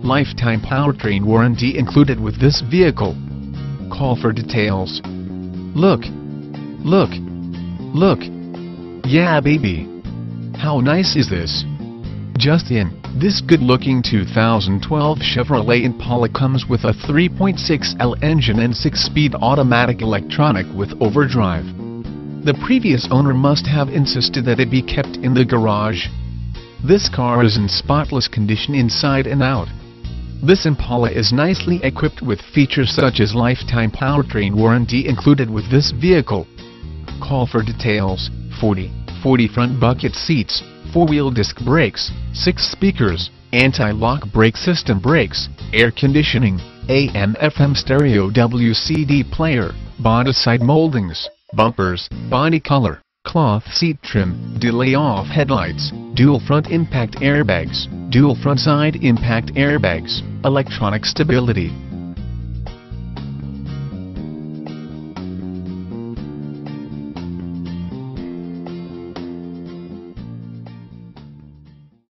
Lifetime powertrain warranty included with this vehicle. Call for details. Look! Look! Look! Yeah baby! How nice is this? Just in, this good-looking 2012 Chevrolet Impala comes with a 3.6L engine and 6-speed automatic electronic with overdrive. The previous owner must have insisted that it be kept in the garage. This car is in spotless condition inside and out. This Impala is nicely equipped with features such as lifetime powertrain warranty included with this vehicle. Call for details. 40 front bucket seats, 4-wheel disc brakes, 6 speakers, anti-lock brake system brakes, air conditioning, AM/FM stereo WCD player, body side moldings, bumpers, body color, cloth seat trim, delay-off headlights, dual front impact airbags, dual front side impact airbags, electronic stability,